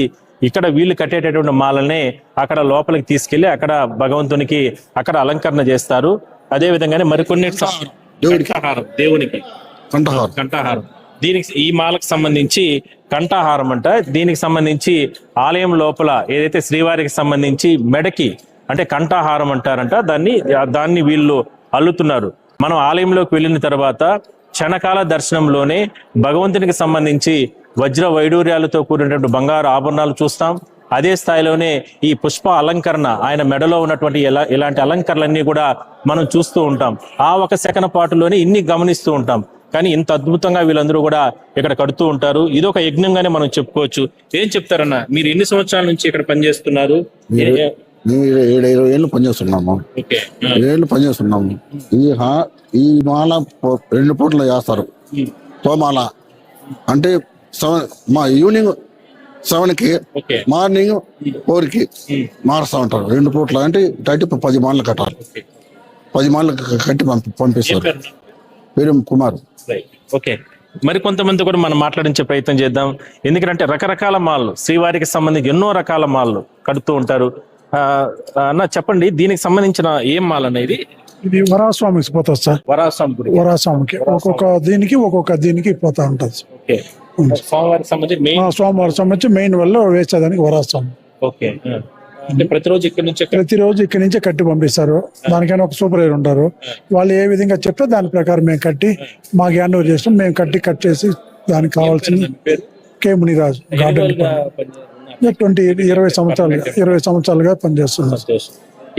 ఇక్కడ వీళ్ళు కట్టేటటువంటి మాలనే అక్కడ లోపలికి తీసుకెళ్లి అక్కడ భగవంతునికి అక్కడ అలంకరణ చేస్తారు. అదే విధంగానే మరికొన్ని దేవునికి కంఠహారం దీనికి ఈ మాలకు సంబంధించి కంఠహారం అంట. దీనికి సంబంధించి ఆలయం లోపల ఏదైతే శ్రీవారికి సంబంధించి మెడకి అంటే కంఠహారం అంటారంట, దాన్ని వీళ్ళు అల్లుతున్నారు. మనం ఆలయంలోకి వెళ్ళిన తర్వాత క్షణకాల దర్శనంలోనే భగవంతునికి సంబంధించి వజ్ర వైడూర్యాలతో కూడినటువంటి బంగారు ఆభరణాలు చూస్తాం. అదే స్థాయిలోనే ఈ పుష్ప అలంకరణ ఆయన మెడలో ఉన్నటువంటి ఇలాంటి అలంకరణలన్నీ కూడా మనం చూస్తూ ఉంటాం. ఆ ఒక సెకన పాటులోనే ఇన్ని గమనిస్తూ ఉంటాం. కానీ ఇంత అద్భుతంగా వీళ్ళందరూ కూడా ఇక్కడ కడుతూ ఉంటారు. ఇది ఒక యజ్ఞంగానే మనం చెప్పుకోవచ్చు. ఏం చెప్తారన్న, మీరు ఎన్ని సంవత్సరాల నుంచి ఇక్కడ పనిచేస్తున్నారు? 20 ఏళ్ళు పనిచేస్తున్నాము. 20 ఏళ్ళు పనిచేస్తున్నాము. ఈ మాల 2 పూటలు చేస్తారు. తోమాల అంటే మా ఈవినింగ్ 7కి, మార్నింగ్ 4కి మారుస్తూ ఉంటారు. 2 పూట్ల అంటే 10 మాలలు కట్టాలి. 10 మాలలు కట్టి పంపిస్తారు. పేరు కుమార్. ఓకే, మరి కొంతమంది కూడా మనం మాట్లాడించే ప్రయత్నం చేద్దాం. ఎందుకంటే రకరకాల మాలలు, శ్రీవారికి సంబంధించి ఎన్నో రకాల మాలలు కడుతూ ఉంటారు. అన్న చెప్పండి, దీనికి సంబంధించిన ఏం మాల అనేది? ఇది వరాస్వామికి పోతుంది సార్. వరాస్వామికి ఒక్కొక్క దీనికి పోతా ఉంటుంది. స్వామివారికి సంబంధించి మెయిన్ వల్ల వేసేదానికి వరాస్వామి. ప్రతిరోజు ఇక్కడ నుంచే కట్టి పంపిస్తారు. దానికైనా ఒక సూపర్వైజర్ ఉంటారు. వాళ్ళు ఏ విధంగా చెప్తే దాని ప్రకారం మేము కట్టి మాకు హ్యాండ్ ఓవర్ చేస్తాం. మేము కట్ చేసి దానికి కావాల్సింది కే మునిరాజు గార్డెన్ 20 సంవత్సరాలుగా పనిచేస్తున్నారు.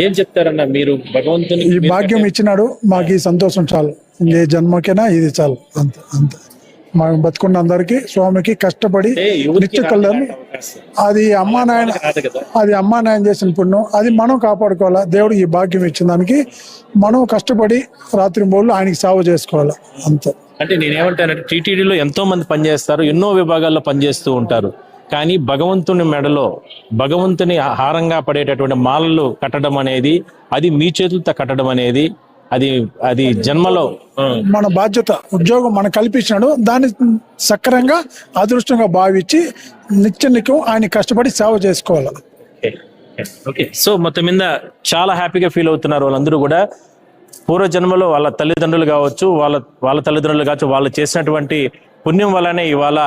ఏం చెప్తారన్న మీరు? భగవంతుని ఈ భాగ్యం ఇచ్చినాడు మాకు, ఈ సంతోషం చాలు. ఏ జన్మకైనా ఇది చాలు. అంతే అంతే. మనం బతుకున్న అందరికి స్వామికి కష్టపడి నిత్య కళ్యాణం, అది అమ్మా నాయన చేసిన పుణ్యం, అది మనం కాపాడుకోవాలా. దేవుడు ఈ భాగ్యం ఇచ్చిన దానికి మనం కష్టపడి రాత్రి మూడు ఆయనకి సేవ చేసుకోవాలా. అంతే. అంటే నేనేమంటానంటే, టీటీడీలో ఎంతో మంది పనిచేస్తారు, ఎన్నో విభాగాల్లో పనిచేస్తూ ఉంటారు. కానీ భగవంతుని మెడలో భగవంతుని హారంగా పడేటటువంటి మాలలు కట్టడం అనేది, అది మీ చేతులతో కట్టడం అనేది, అది జన్మలో మన బాధ్యత. ఉద్యోగం మనం కల్పించినాడు, దాన్ని సక్రంగా అదృష్టంగా భావించి నిత్యం ఆయన కష్టపడి సేవ చేసుకోవాలి. ఓకే, సో మొత్తం మీద చాలా హ్యాపీగా ఫీల్ అవుతున్నారు వాళ్ళందరూ కూడా. పూర్వజన్మలో వాళ్ళ తల్లిదండ్రులు కావచ్చు, వాళ్ళ తల్లిదండ్రులు కావచ్చు, వాళ్ళు చేసినటువంటి పుణ్యం వల్లనే ఇవాళ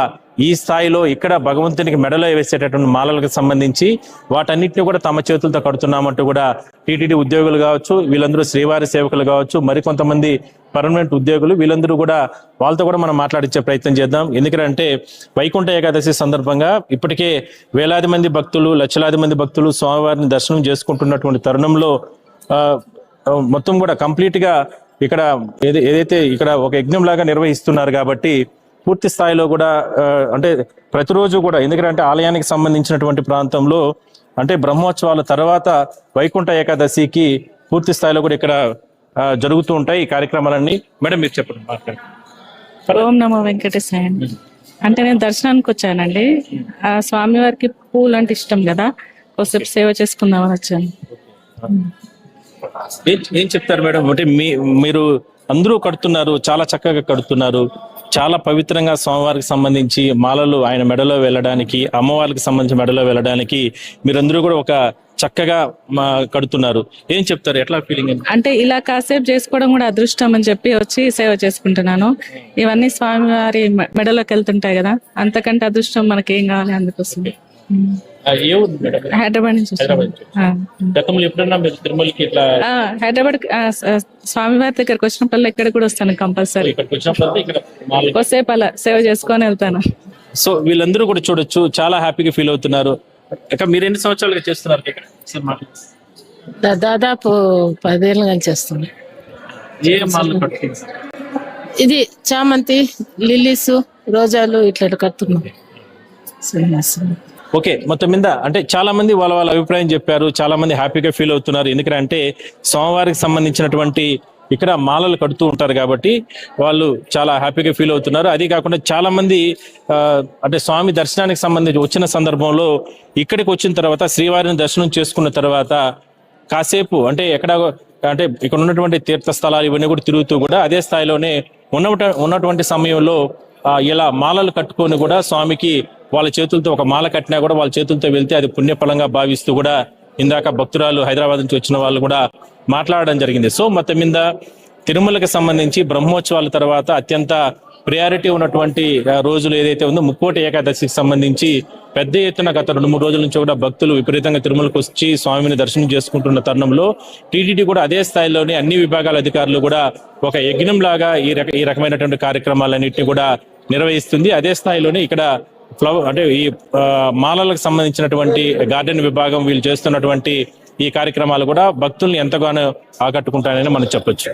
ఈ స్థాయిలో ఇక్కడ భగవంతునికి మెడలో వేసేటటువంటి మాలలకు సంబంధించి వాటన్నిటిని కూడా తమ చేతులతో కడుతున్నామంటూ కూడా టీటీడీ ఉద్యోగులు కావచ్చు, వీళ్ళందరూ శ్రీవారి సేవకులు కావచ్చు, మరికొంతమంది పర్మనెంట్ ఉద్యోగులు, వీళ్ళందరూ కూడా వాళ్ళతో కూడా మనం మాట్లాడించే ప్రయత్నం చేద్దాం. ఎందుకంటే వైకుంఠ ఏకాదశి సందర్భంగా ఇప్పటికే వేలాది మంది భక్తులు, లక్షలాది మంది భక్తులు స్వామివారిని దర్శనం చేసుకుంటున్నటువంటి తరుణంలో మొత్తం కూడా కంప్లీట్ గా ఇక్కడ ఏదైతే ఇక్కడ ఒక యజ్ఞం లాగా నిర్వహిస్తున్నారు కాబట్టి పూర్తి స్థాయిలో కూడా అంటే ప్రతిరోజు కూడా, ఎందుకంటే ఆలయానికి సంబంధించినటువంటి ప్రాంతంలో అంటే బ్రహ్మోత్సవాల తర్వాత వైకుంఠ ఏకాదశికి పూర్తి స్థాయిలో కూడా ఇక్కడ జరుగుతూ ఉంటాయి ఈ కార్యక్రమాలన్నీ. మేడం మీరు చెప్పండి. ఓం నమో వెంకటేశాయ. అంటే నేను దర్శనానికి వచ్చానండి. ఆ స్వామివారికి పూలు అంటే ఇష్టం కదా, కొద్దిసేపు సేవ చేసుకుందామని వచ్చాను. ఏం చెప్తారు మేడం? అంటే మీరు అందరూ కడుతున్నారు, చాలా చక్కగా కడుతున్నారు, చాలా పవిత్రంగా స్వామివారికి సంబంధించి మాలలు ఆయన మెడలో వెళ్ళడానికి, అమ్మవారికి సంబంధించి మెడలో వెళ్ళడానికి మీరందరూ కూడా ఒక చక్కగా కడుతున్నారు. ఏం చెప్తారు? ఎట్లా ఫీలింగ్? అంటే ఇలా కాసేపు చేసుకోవడం కూడా అదృష్టం అని చెప్పి వచ్చి సేవ చేసుకుంటున్నాను. ఇవన్నీ స్వామివారి మెడలోకి వెళ్తుంటాయి కదా, అంతకంటే అదృష్టం మనకి ఏం కావాలి. అందుకోసం హైదరాబాద్ నుంచి హైదరాబాద్ స్వామివారి దగ్గరకు వచ్చినప్పుడు ఇక్కడ కూడా వస్తాను కంపల్సరీ. కొద్దిసేపు అలా సేవ చేసుకొని వెళ్తాను. సో వీళ్ళందరూ కూడా చూడొచ్చు, చాలా హ్యాపీగా ఫీల్ అవుతున్నారు. మీరు ఎన్ని సంవత్సరాలుగా చేస్తున్నారు? దాదాపు 10 ఏళ్ళుగా చేస్తున్నాను. ఇది చామంతి, లిల్లీస్, రోజాలు ఇట్లా కడుతున్నాం. ఓకే, మొత్తం మీద అంటే చాలా మంది వాళ్ళ అభిప్రాయం చెప్పారు, చాలా మంది హ్యాపీగా ఫీల్ అవుతున్నారు. ఎందుకంటే స్వామివారికి సంబంధించినటువంటి ఇక్కడ మాలలు కడుతూ ఉంటారు కాబట్టి వాళ్ళు చాలా హ్యాపీగా ఫీల్ అవుతున్నారు. అది కాకుండా చాలా మంది అంటే స్వామి దర్శనానికి సంబంధించి వచ్చిన సందర్భంలో ఇక్కడికి వచ్చిన తర్వాత శ్రీవారిని దర్శనం చేసుకున్న తర్వాత కాసేపు అంటే ఇక్కడ ఉన్నటువంటి తీర్థ స్థలాలు ఇవన్నీ కూడా తిరుగుతూ కూడా అదే స్థాయిలోనే ఉన్నటువంటి సమయంలో ఇలా మాలలు కట్టుకొని కూడా స్వామికి వాళ్ళ చేతులతో ఒక మాల కట్టినా కూడా వాళ్ళ చేతులతో వెళ్తే అది పుణ్యఫలంగా భావిస్తూ కూడా ఇందాక భక్తురాలు హైదరాబాద్ నుంచి వచ్చిన వాళ్ళు కూడా మాట్లాడడం జరిగింది. సో మొత్తం మీద తిరుమలకి సంబంధించి బ్రహ్మోత్సవాల తర్వాత అత్యంత ప్రయారిటీ ఉన్నటువంటి రోజులు ఏదైతే ఉందో ముక్కోటి ఏకాదశికి సంబంధించి పెద్ద ఎత్తున గత 2-3 రోజుల నుంచి కూడా భక్తులు విపరీతంగా తిరుమలకు వచ్చి స్వామిని దర్శనం చేసుకుంటున్న తరుణంలో టీటీడీ కూడా అదే స్థాయిలోనే అన్ని విభాగాల అధికారులు కూడా ఒక యజ్ఞం లాగా ఈ రకమైనటువంటి కార్యక్రమాలన్నింటినీ కూడా నిర్వహిస్తుంది. అదే స్థాయిలోనే ఇక్కడ అంటే ఈ మాలలకు సంబంధించినటువంటి గార్డెన్ విభాగం వీళ్ళు చేస్తున్నటువంటి ఈ కార్యక్రమాలు కూడా భక్తుల్ని ఎంతగానో ఆకట్టుకుంటాయని మనం చెప్పొచ్చు.